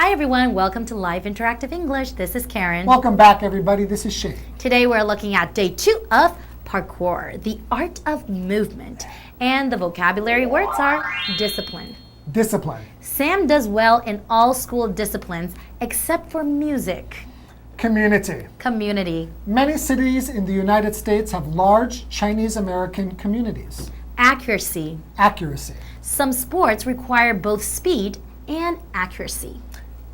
Hi everyone, welcome to Live Interactive English. This is Karen. Welcome back everybody, this is Shane. Today we're looking at day 2 of parkour, the art of movement. And the vocabulary words are discipline. Discipline. Sam does well in all school disciplines except for music. Community. Community. Many cities in the United States have large Chinese American communities. Accuracy. Accuracy. Some sports require both speed and accuracy.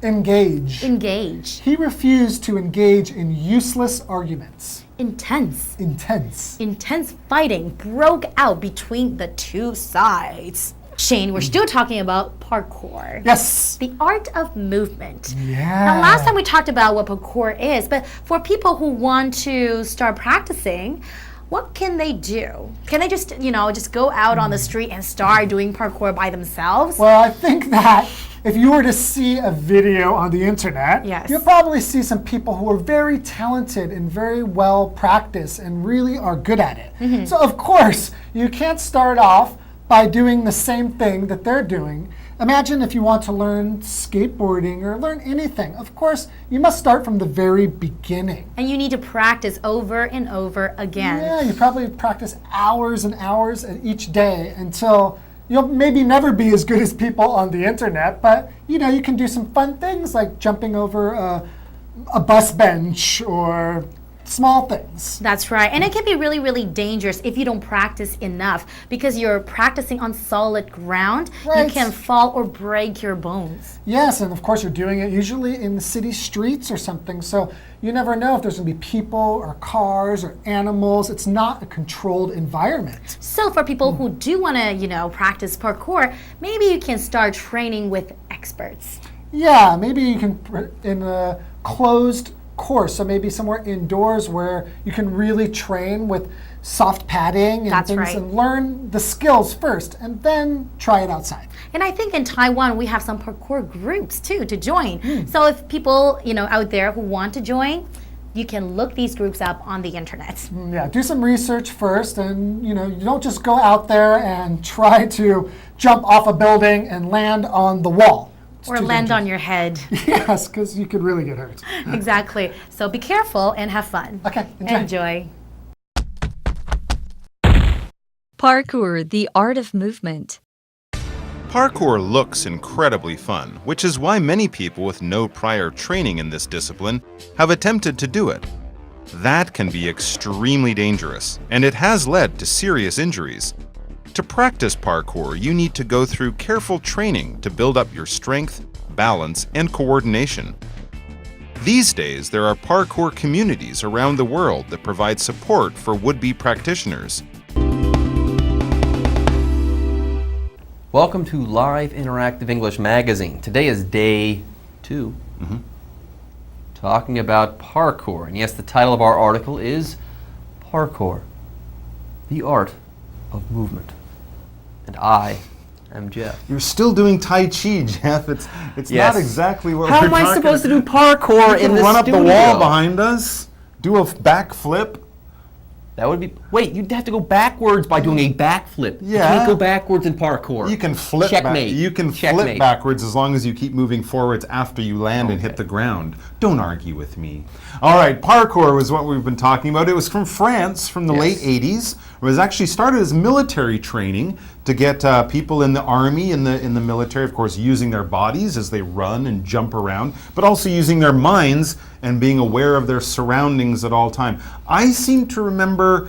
Engage. Engage. He refused to engage in useless arguments. Intense. Intense. Intense fighting broke out between the two sides. Shane, we're still talking about parkour. Yes. The art of movement. Yeah. Now, last time we talked about what parkour is, but for people who want to start practicing, what can they do? Can they just, just go out on the street and start doing parkour by themselves? Well, I think that if you were to see a video on the internet, yes, you'll probably see some people who are very talented and very well practiced and really are good at it. Mm-hmm. So of course, you can't start off by doing the same thing that they're doing. Imagine if you want to learn skateboarding or learn anything. Of course, you must start from the very beginning. And you need to practice over and over again. Yeah, you probably practice hours and hours each day until you'll maybe never be as good as people on the internet, but you can do some fun things like jumping over a bus bench or small things. That's right. And it can be really, really dangerous if you don't practice enough because you're practicing on solid ground. Right. You can fall or break your bones. Yes, and of course you're doing it usually in the city streets or something, so you never know if there's going to be people or cars or animals. It's not a controlled environment. So for people who do want to, practice parkour, maybe you can start training with experts. Yeah, maybe you can in a closed course, so maybe somewhere indoors where you can really train with soft padding and things, right, and learn the skills first and then try it outside. And I think in Taiwan we have some parkour groups too to join. So if people out there who want to join, you can look these groups up on the internet. Yeah, do some research first, and you don't just go out there and try to jump off a building and land on the wall. Or land on your head. Yes, because you could really get hurt. Exactly. So be careful and have fun. Okay, enjoy. Parkour, the art of movement. Parkour looks incredibly fun, which is why many people with no prior training in this discipline have attempted to do it. That can be extremely dangerous, and it has led to serious injuries. To practice parkour, you need to go through careful training to build up your strength, balance, and coordination. These days, there are parkour communities around the world that provide support for would-be practitioners. Welcome to Live Interactive English Magazine. Today is day 2, talking about parkour. And yes, the title of our article is Parkour, the art of movement. And I am Jeff. You're still doing Tai Chi, Jeff. It's Yes. not exactly what How we're am I talking supposed to do parkour in this run up studio? the wall behind us, do a backflip. That would be... Wait, you'd have to go backwards by doing a backflip. You Yeah. can't go backwards in parkour. You can flip Checkmate. You can flip Checkmate. backwards as long as you keep moving forwards after you land and hit the ground. Don't argue with me. All right, parkour was what we've been talking about. It was from France from the late 80s. It was actually started as military training to get people in the army, in the military, of course, using their bodies as they run and jump around, but also using their minds and being aware of their surroundings at all time. I seem to remember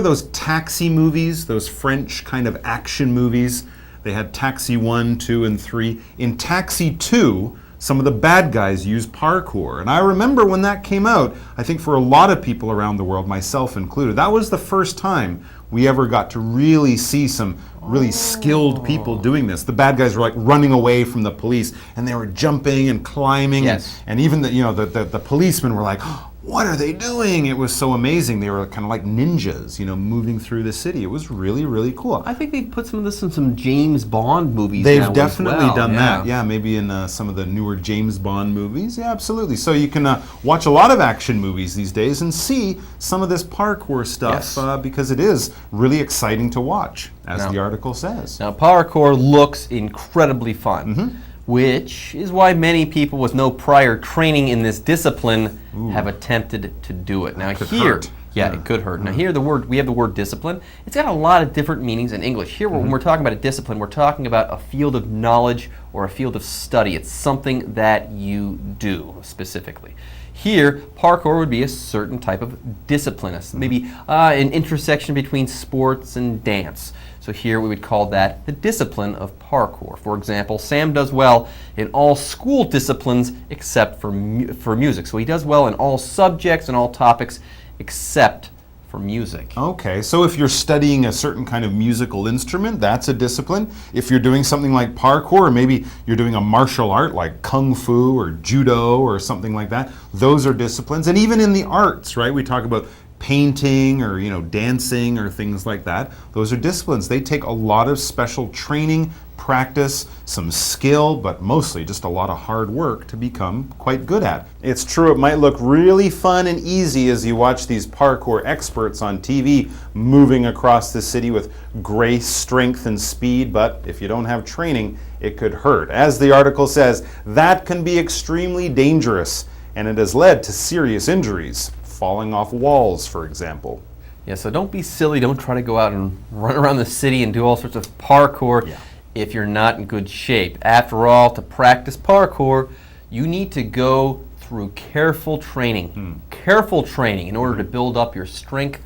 those taxi movies, those French kind of action movies. They had Taxi 1, 2, and 3. In Taxi 2, some of the bad guys used parkour. And I remember when that came out, I think for a lot of people around the world, myself included, that was the first time we ever got to really see some really skilled people doing this. The bad guys were like running away from the police, and they were jumping and climbing. Yes. And even the policemen were like, what are they doing? It was so amazing. They were kind of like ninjas, moving through the city. It was really, really cool. I think they've put some of this in some James Bond movies. They've now definitely as well. done that. Yeah, maybe in some of the newer James Bond movies. Yeah, absolutely. So you can watch a lot of action movies these days and see some of this parkour stuff because it is really exciting to watch, as the article says. Now, parkour looks incredibly fun. which is why many people with no prior training in this discipline have attempted to do it. Now Could here, hurt. it could hurt. Now here we have the word discipline. It's got a lot of different meanings in English. Here when we're talking about a discipline, we're talking about a field of knowledge or a field of study. It's something that you do specifically. Here, parkour would be a certain type of discipline, maybe an intersection between sports and dance. So here we would call that the discipline of parkour. For example, Sam does well in all school disciplines except for music. So he does well in all subjects and all topics except for music. Okay, so if you're studying a certain kind of musical instrument, that's a discipline. If you're doing something like parkour, or maybe you're doing a martial art like kung fu or judo or something like that, those are disciplines. And even in the arts, right? We talk about painting or dancing or things like that. Those are disciplines. They take a lot of special training, practice, some skill, but mostly just a lot of hard work to become quite good at. It's true, it might look really fun and easy as you watch these parkour experts on TV moving across the city with grace, strength, and speed, but if you don't have training, it could hurt. As the article says, that can be extremely dangerous, and it has led to serious injuries. Falling off walls, for example. Yeah, so don't be silly. Don't try to go out and run around the city and do all sorts of parkour if you're not in good shape. After all, to practice parkour, you need to go through careful training. Careful training in order to build up your strength,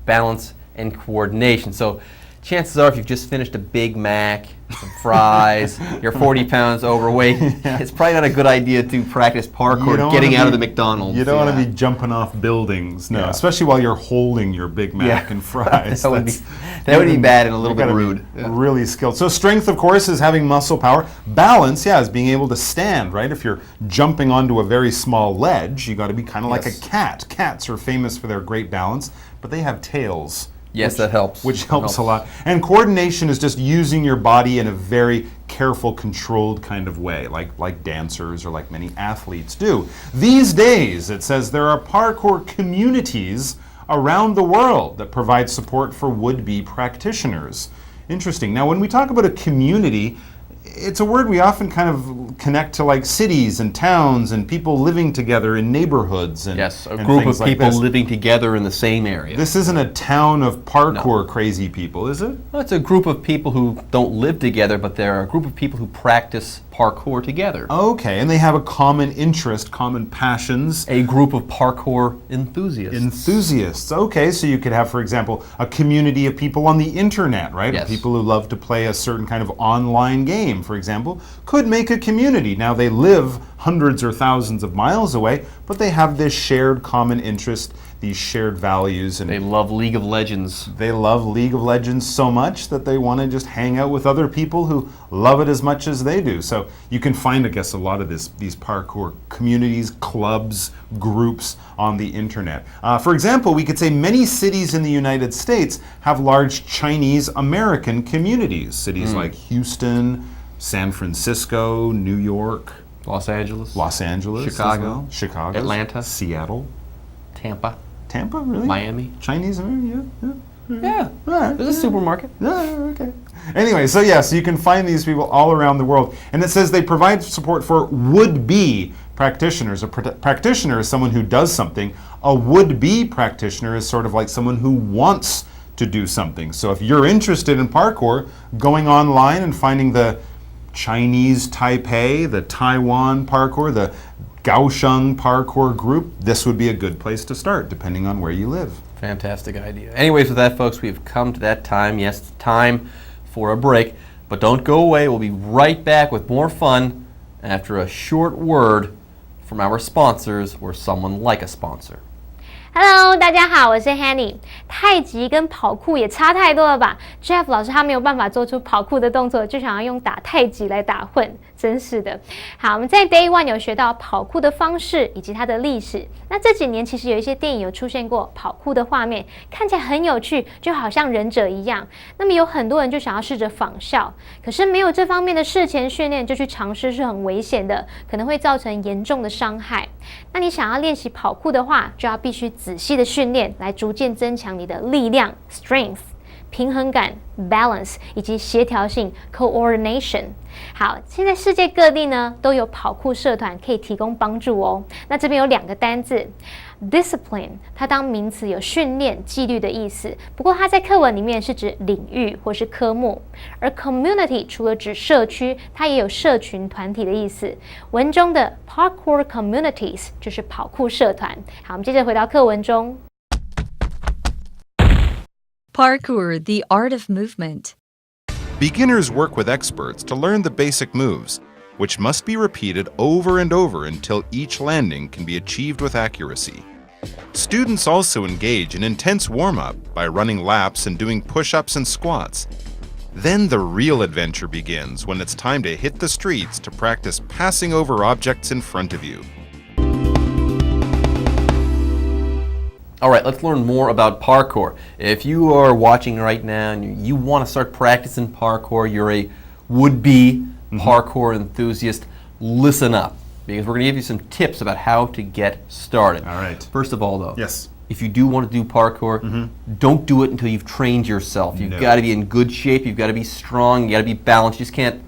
balance, and coordination. So chances are if you've just finished a Big Mac, some fries, you're 40 pounds overweight, it's probably not a good idea to practice parkour getting out of the McDonald's. You don't want to be jumping off buildings, especially while you're holding your Big Mac and fries. that would be bad and a little bit rude. Really skilled. So strength, of course, is having muscle power. Balance, is being able to stand, right? If you're jumping onto a very small ledge, you got to be kind of like a cat. Cats are famous for their great balance, but they have tails. Yes, that helps. Which helps a lot. And coordination is just using your body in a very careful, controlled kind of way, like dancers or like many athletes do. These days, it says there are parkour communities around the world that provide support for would-be practitioners. Interesting. Now, when we talk about a community, it's a word we often kind of connect to like cities and towns and people living together in neighborhoods and a group of people living together in the same area. This isn't a town of parkour crazy people, is it? Well, it's a group of people who don't live together, but they're a group of people who practice parkour together. Okay, and they have a common interest, common passions. A group of parkour enthusiasts. Enthusiasts. Okay, so you could have, for example, a community of people on the internet, right? Yes. People who love to play a certain kind of online game, for example, could make a community. Now they live hundreds or thousands of miles away, but they have this shared common interest, these shared values. And they love League of Legends. They love League of Legends so much that they want to just hang out with other people who love it as much as they do. So you can find, I guess, a lot of these parkour communities, clubs, groups on the internet. For example, we could say many cities in the United States have large Chinese American communities. Cities like Houston, San Francisco, New York, Los Angeles, Chicago, Atlanta, Seattle, Tampa, really? Miami, Chinese American, yeah. All right. There's a supermarket. Okay. Anyway, so you can find these people all around the world. And it says they provide support for would-be practitioners. A practitioner is someone who does something. A would-be practitioner is sort of like someone who wants to do something. So if you're interested in parkour, going online and finding the Chinese Taipei, the Taiwan parkour, the Kaohsiung parkour group, this would be a good place to start, depending on where you live. Fantastic idea. Anyways, with that, folks, we've come to that time. Yes, time for a break. But don't go away. We'll be right back with more fun after a short word from our sponsors or someone like a sponsor. Hello， 大家好，我是 Hanny。太极跟跑酷也差太多了吧 ？Jeff 老师他没有办法做出跑酷的动作，就想要用打太极来打混，真是的。好，我们在 Day One 有学到跑酷的方式以及它的历史。那这几年其实有一些电影有出现过跑酷的画面，看起来很有趣，就好像忍者一样。那么有很多人就想要试着仿效，可是没有这方面的事前训练就去尝试是很危险的，可能会造成严重的伤害。那你想要练习跑酷的话，就要必须仔细的训练，来逐渐增强你的力量 strength。平衡感 balance 以及协调性 coordination。好，现在世界各地呢都有跑酷社团可以提供帮助哦。那这边有2个单字 discipline， 它当名词有训练、纪律的意思，不过它在课文里面是指领域或是科目。而 community 除了指社区，它也有社群团体的意思。文中的 parkour communities 就是跑酷社团。好，我们接着回到课文中。Parkour, the art of movement. Beginners work with experts to learn the basic moves, which must be repeated over and over until each landing can be achieved with accuracy. Students also engage in intense warm-up by running laps and doing push-ups and squats. Then the real adventure begins when it's time to hit the streets to practice passing over objects in front of you. All right, let's learn more about parkour. If you are watching right now and you want to start practicing parkour, you're a would-be parkour enthusiast, listen up, because we're going to give you some tips about how to get started. All right. First of all, though, Yes. if you do want to do parkour, don't do it until you've trained yourself. You've got to be in good shape, you've got to be strong, you got to be balanced. You just can't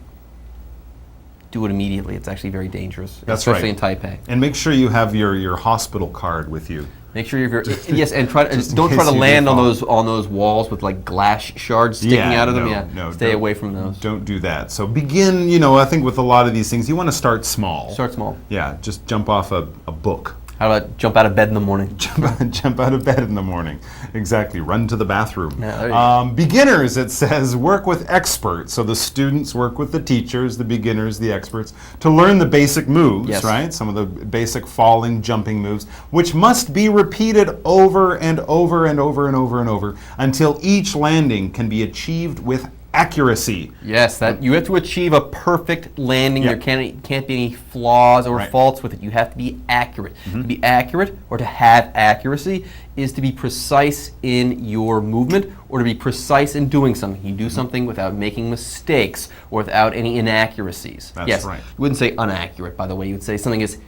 do it immediately. It's actually very dangerous, That's especially right. in Taipei. And make sure you have your hospital card with you. Make sure you're yes, and don't try case to you do land on fall. those walls with like glass shards sticking out of them. Stay don't- away from those. Don't do that. So begin, I think with a lot of these things, you want to start small. Start small. Yeah, just jump off a book. How about jump out of bed in the morning? Jump out of bed in the morning. Exactly. Run to the bathroom. Yeah, there you go. Beginners, it says, work with experts. So the students work with the teachers, the beginners, the experts, to learn the basic moves, Yes. right? Some of the basic falling, jumping moves, which must be repeated over and over and over and over and over until each landing can be achieved with accuracy. Yes, that you have to achieve a perfect landing. Yeah. There can't be any flaws or Right. faults with it. You have to be accurate. To be accurate or to have accuracy is to be precise in your movement or to be precise in doing something. You do something without making mistakes or without any inaccuracies. That's yes, right. You wouldn't say inaccurate, by the way. You would say something is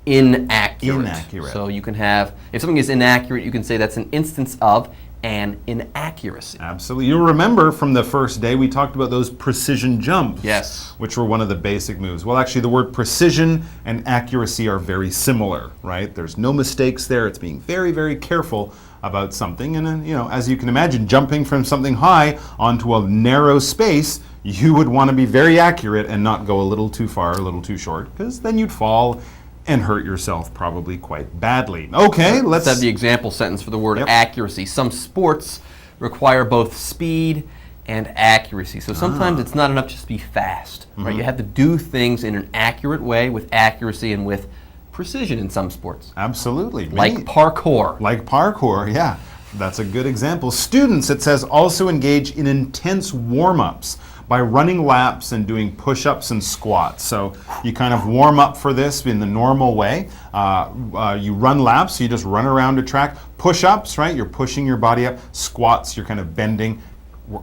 inaccurate. Inaccurate. So you can have, if something is inaccurate, you can say that's an instance of an inaccuracy. Absolutely. You'll remember from the first day we talked about those precision jumps. Yes. Which were one of the basic moves. Well, actually, the word precision and accuracy are very similar, right? There's no mistakes there. It's being very, very careful about something. And then, as you can imagine, jumping from something high onto a narrow space, you would want to be very accurate and not go a little too far, a little too short, because then you'd fall and hurt yourself probably quite badly. Okay, let's have the example sentence for the word accuracy. Some sports require both speed and accuracy. So sometimes it's not enough just to be fast, right? You have to do things in an accurate way with accuracy and with precision in some sports. Absolutely. Like parkour. Like parkour, yeah. That's a good example. Students, it says, also engage in intense warm-ups by running laps and doing push-ups and squats. So you kind of warm up for this in the normal way. You run laps, so you just run around a track. Push-ups, right? You're pushing your body up. Squats, you're kind of bending,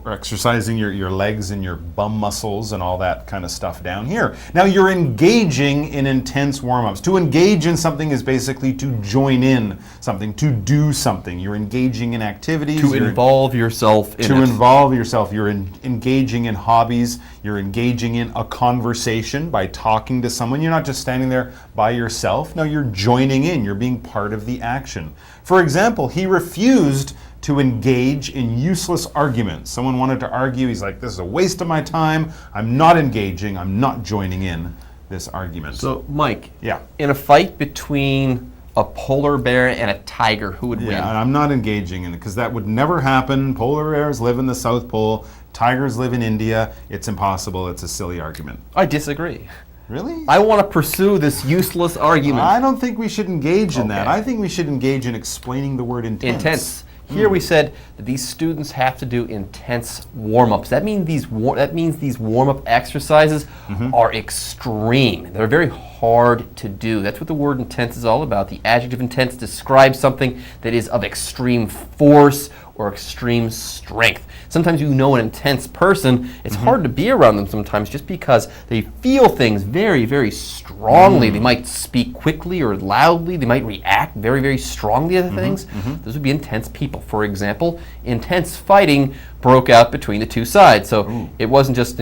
exercising your legs and your bum muscles and all that kind of stuff down here. Now you're engaging in intense warm-ups. To engage in something is basically to join in something, to do something. You're engaging in activities. To involve yourself in To it. involve yourself. You're engaging in hobbies. You're engaging in a conversation by talking to someone. You're not just standing there by yourself. No, you're joining in. You're being part of the action. For example, he refused to engage in useless arguments. Someone wanted to argue. He's like, this is a waste of my time. I'm not engaging. I'm not joining in this argument. So, Mike, yeah. in a fight between a polar bear and a tiger, who would win? Yeah, I'm not engaging in it because that would never happen. Polar bears live in the South Pole. Tigers live in India. It's impossible. It's a silly argument. I disagree. Really? I want to pursue this useless argument. I don't think we should engage in that. Okay. I think we should engage in explaining the word intense. Intense. Here we said that these students have to do intense warm-ups. That means these warm-up exercises are extreme. They're very hard to do. That's what the word intense is all about. The adjective intense describes something that is of extreme force or extreme strength. Sometimes you know an intense person, it's hard to be around them sometimes just because they feel things very, very strongly. They might speak quickly or loudly. They might react very, very strongly to things. Those would be intense people. For example, intense fighting broke out between the two sides. So it wasn't just,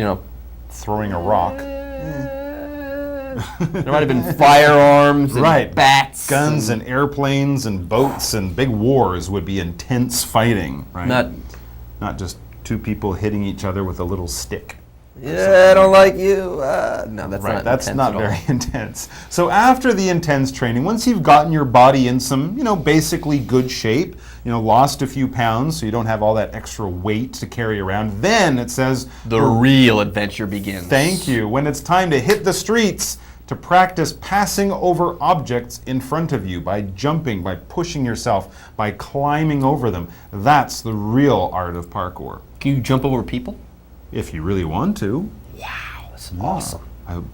Throwing a rock. there might have been firearms and Right. bats. Guns and airplanes and boats and big wars would be intense fighting, right? Not just two people hitting each other with a little stick. Yeah, I don't like you. No, that's Right, not that's intense not at all. very intense. So after the intense training, once you've gotten your body in some, basically good shape, lost a few pounds so you don't have all that extra weight to carry around, then it says The real adventure begins. thank you. When it's time to hit the streets to practice passing over objects in front of you by jumping, by pushing yourself, by climbing over them. That's the real art of parkour. Can you jump over people? If you really want to. That's awesome.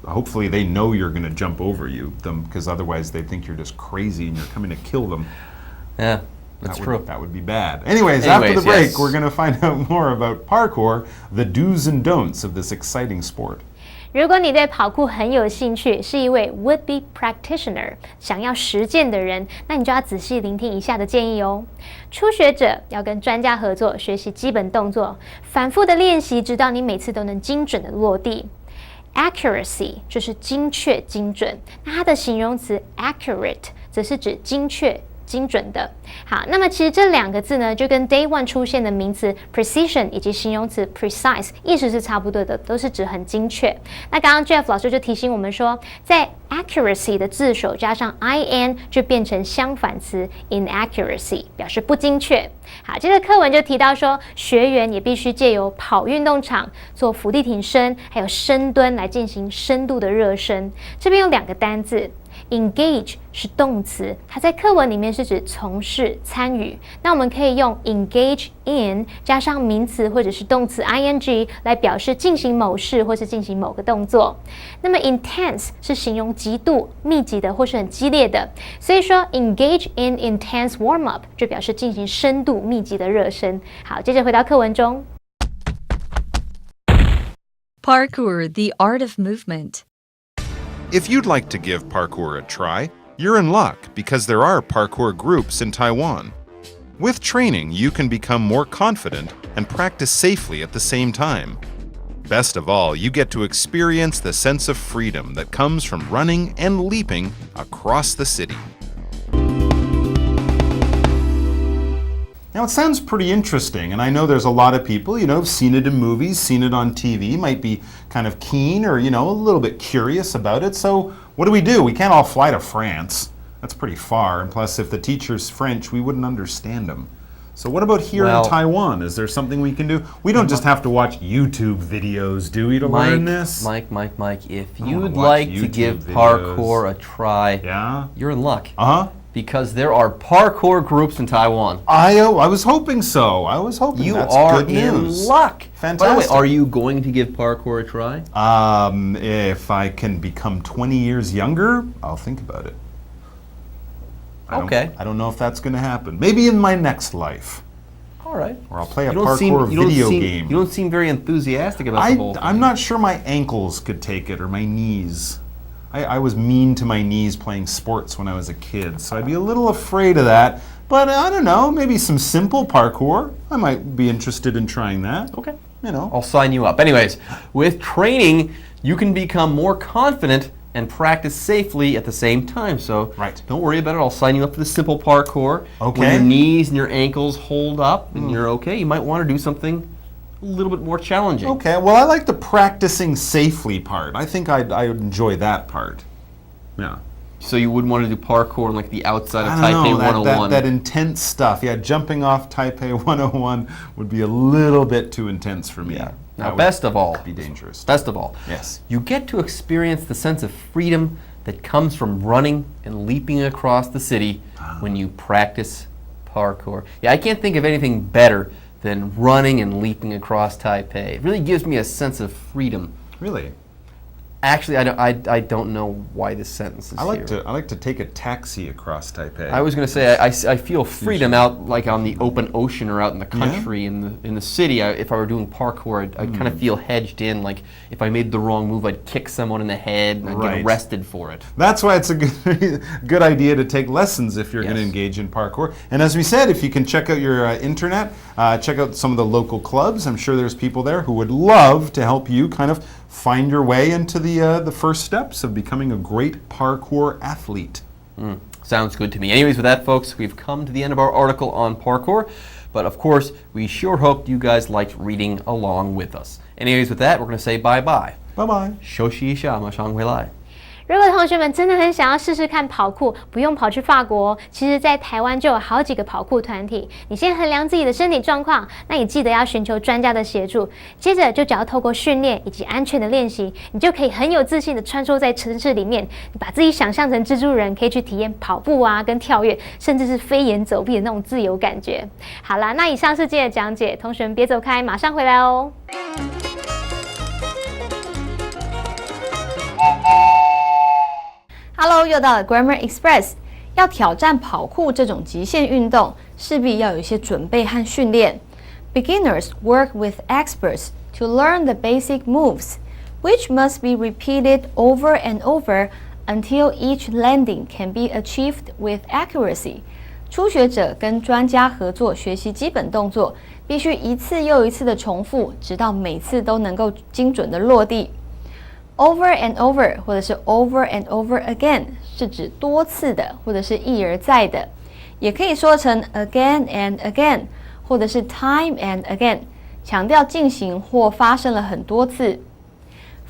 Hopefully they know you're going to jump over them, because otherwise they think you're just crazy and you're coming to kill them. Yeah, that's true. That would be bad. Anyways, after the break, yes. we're going to find out more about parkour, the do's and don'ts of this exciting sport. 如果你对跑酷很有兴趣，是一位 would-be practitioner， 想要实践的人，那你就要仔细聆听以下的建议哦。初学者要跟专家合作，学习基本动作，反复的练习，直到你每次都能精准的落地。Accuracy 就是精确、精准，那它的形容词 accurate 则是指精确、精准的。好，那么其实这两个字呢，就跟 Day One 出现的名词 precision 以及形容词 precise 意思是差不多的，都是指很精确。那刚刚 Jeff 老师就提醒我们说，在 accuracy 的字首加上 in 就变成相反词 inaccuracy， 表示不精确。好，这个课文就提到说，学员也必须借由跑运动场做伏地挺身，还有深蹲来进行深度的热身。这边有两个单字。Engage 是动词，它在课文里面是指从事、参与。那我们可以用 engage in 加上名词或者是动词 ing 来表示进行某事或是进行某个动作。那么 intense 是形容极度、密集的或是很激烈的，所以说 engage in intense warm up 就表示进行深度、密集的热身。好，接着回到课文中。Parkour, the art of movement. If you'd like to give parkour a try, you're in luck because there are parkour groups in Taiwan. With training, you can become more confident and practice safely at the same time. Best of all, you get to experience the sense of freedom that comes from running and leaping across the city. Now, it sounds pretty interesting, and I know there's a lot of people, who've seen it in movies, seen it on TV, might be kind of keen or, a little bit curious about it. So what do? We can't all fly to France. That's pretty far, and plus, if the teacher's French, we wouldn't understand him. So what about here in Taiwan? Is there something we can do? We don't just have to watch YouTube videos, do we, to learn this? Mike, if you'd like to give parkour a try, you're in luck. Because there are parkour groups in Taiwan. I was hoping so. You That's are good news. in luck. Fantastic. By the way, are you going to give parkour a try? If I can become 20 years younger, I'll think about it. I don't know if that's going to happen. Maybe in my next life. All right. Or I'll play a parkour video game. You don't seem very enthusiastic about the whole thing. I'm not sure my ankles could take it or my knees. I was mean to my knees playing sports when I was a kid, so I'd be a little afraid of that. But I don't know, maybe some simple parkour. I might be interested in trying that. Okay. I'll sign you up. Anyways, with training, you can become more confident and practice safely at the same time. So don't worry about it. I'll sign you up for the simple parkour. Okay. When your knees and your ankles hold up and you're okay, you might want to do something a little bit more challenging. Okay, well, I like the practicing safely part. I think I'd enjoy that part. Yeah. So you wouldn't want to do parkour on like the outside of I don't Taipei know, 101? that intense stuff. Yeah, jumping off Taipei 101 would be a little bit too intense for me. Yeah. That Now, best of all, be dangerous. Best of all, yes, you get to experience the sense of freedom that comes from running and leaping across the city when you practice parkour. Yeah, I can't think of anything better than running and leaping across Taipei. It really gives me a sense of freedom. Really? Actually, I don't know why this sentence is here. I like to take a taxi across Taipei. I was going to say I feel freedom out like on the open ocean or out in the country in the city. If I were doing parkour, I'd kind of feel hedged in. Like if I made the wrong move, I'd kick someone in the head and I'd get arrested for it. That's why it's a good idea to take lessons if you're going to engage in parkour. And as we said, if you can check out your internet, check out some of the local clubs. I'm sure there's people there who would love to help you kind of find your way into the first steps of becoming a great parkour athlete. Sounds good to me. Anyways, with that, folks, we've come to the end of our article on parkour. But of course, we sure hope you guys liked reading along with us. Anyways, with that, we're going to say bye-bye. Bye-bye. 休息一下，马上回来。如果同学们真的很想要试试看跑酷，不用跑去法国，其实在台湾就有好几个跑酷团体。你先衡量自己的身体状况，那也记得要寻求专家的协助。接着就只要透过训练以及安全的练习，你就可以很有自信的穿梭在城市里面，你把自己想象成蜘蛛人，可以去体验跑步啊、跟跳跃，甚至是飞檐走壁的那种自由感觉。好啦，那以上是今天的讲解，同学们别走开，马上回来哦。Hello， 又到了 Grammar Express。要挑战跑酷这种极限运动，势必要有一些准备和训练。Beginners work with experts to learn the basic moves, which must be repeated over and over until each landing can be achieved with accuracy. 初学者跟专家合作学习基本动作，必须一次又一次的重复，直到每次都能够精准的落地。Over and over 或者是 over and over again 是指多次的或者是一而再的，也可以说成 again and again 或者是 time and again， 强调进行或发生了很多次。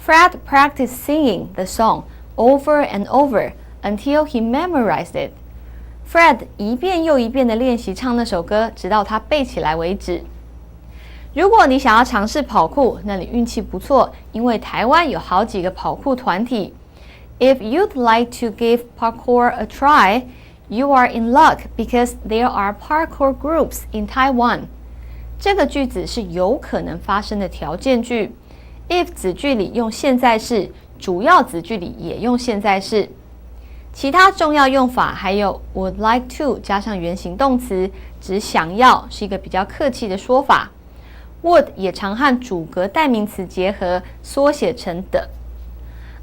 Fred practiced singing the song over and over until he memorized it. Fred 一遍又一遍的练习唱那首歌，直到他背起来为止。如果你想要尝试跑酷，那你运气不错，因为台湾有好几个跑酷团体。If you'd like to give parkour a try, you are in luck because there are parkour groups in Taiwan. 这个句子是有可能发生的条件句。If 子句里用现在式，主要子句里也用现在式。其他重要用法还有 would like to 加上原形动词，指想要，是一个比较客气的说法。Would 也常和主格代名词结合，缩写成的。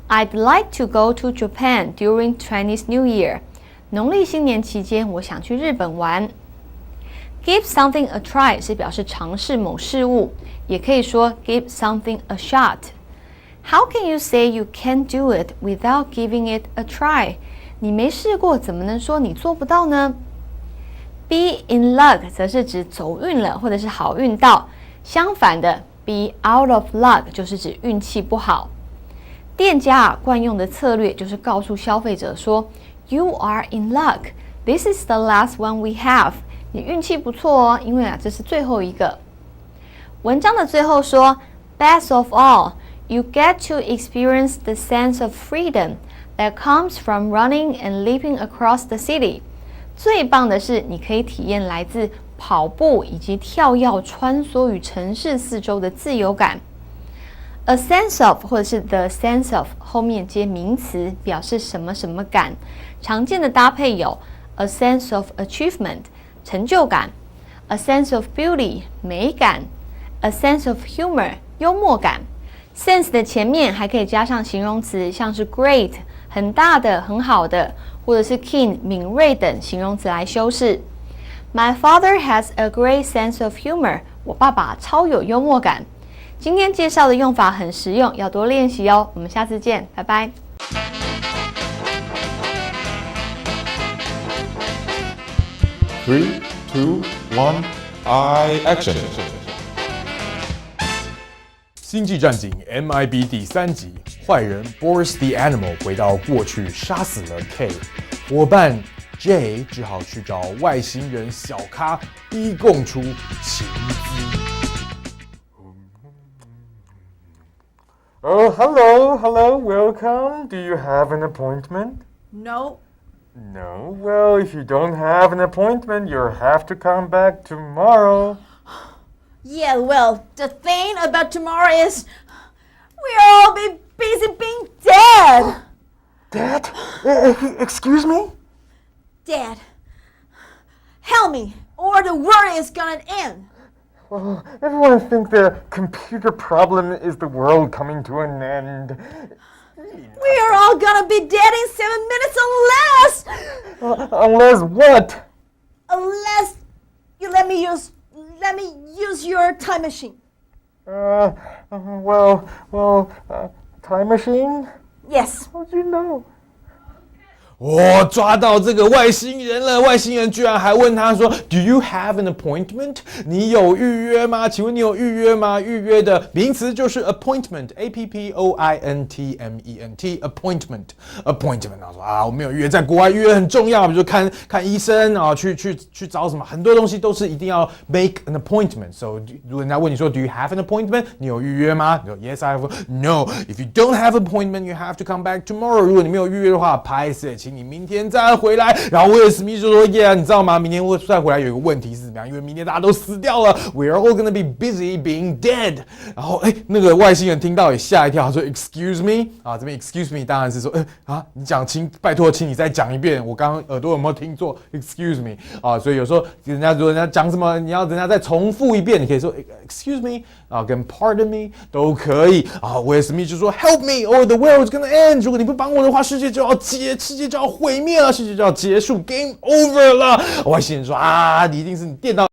I'd like to go to Japan during Chinese New Year. 农历新年期间，我想去日本玩。Give something a try 是表示尝试某事物，也可以说 give something a shot. How can you say you can't do it without giving it a try? 你没试过，怎么能说你做不到呢？ Be in luck 则是指走运了，或者是好运到。相反的 be out of luck 就是指运气不好。店家惯用的策略就是告诉消费者说 You are in luck. This is the last one we have. 你运气不错哦，因为这是最后一个。文章的最后说 Best of all, you get to experience the sense of freedom that comes from running and leaping across the city. 最棒的是，你可以体验来自跑步以及跳跃穿梭于城市四周的自由感。A sense of 或者是 the sense of 后面接名词，表示什么什么感。常见的搭配有 a sense of achievement 成就感， a sense of beauty 美感， a sense of humor 幽默感。sense 的前面还可以加上形容词，像是 great 很大的、很好的，或者是 keen 敏锐等形容词来修饰。My father has a great sense of humor. 我爸爸超有幽默感。今天介绍的用法很实用，要多练习哦。我们下次见，拜拜。3, 2, 1, action. 星际战警 MIB 第3集，坏人 Boris the Animal 回到过去，杀死了 K， 伙伴 J 只好去找外星人小咖 B 供出情资。Oh, hello, welcome. Do you have an appointment? No. No? Well, if you don't have an appointment, you'll have to come back tomorrow. Yeah, well, the thing about tomorrow is we'll all be busy being dead. Excuse me? Dad, help me, or the world is gonna end. Well, everyone thinks their computer problem is the world coming to an end. We are all gonna be dead in 7 minutes unless Unless what? unless you let me use your time machine. Time machine? Yes. How'd you know? 我抓到这个外星人了！外星人居然还问他说 ：“Do you have an appointment？ 你有预约吗？请问你有预约吗？”预约的名词就是 appointment，appointment，appointment。他说啊，我没有预约，在国外预约很重要，比如说看医生啊，去找什么，很多东西都是一定要 make an appointment。So 如果人家问你说 Do you have an appointment？ 你有预约吗？你说 Yes I have. No. If you don't have an appointment, you have to come back tomorrow. 如果你没有预约的话，拍摄，请你明天再回来。然后威尔史密斯就说 Yeah， 你知道吗？明天再回来有一个问题是怎么样？因为明天大家都死掉了 ，We're all gonna be busy being dead。然后那个外星人听到也吓一跳，他说 Excuse me 啊，这边 Excuse me 当然是说你讲拜托，请你再讲一遍，我刚刚耳朵有没有听错 ？Excuse me 啊，所以有时候如果人家讲什么，你要人家再重复一遍，你可以说 Excuse me 啊，跟 Pardon me 都可以啊。威尔史密斯就说 Help me or the world is gonna end。如果你不帮我的话，世界就要毁灭了，世界就要结束 ，Game over 了。外星人说你一定是你电脑。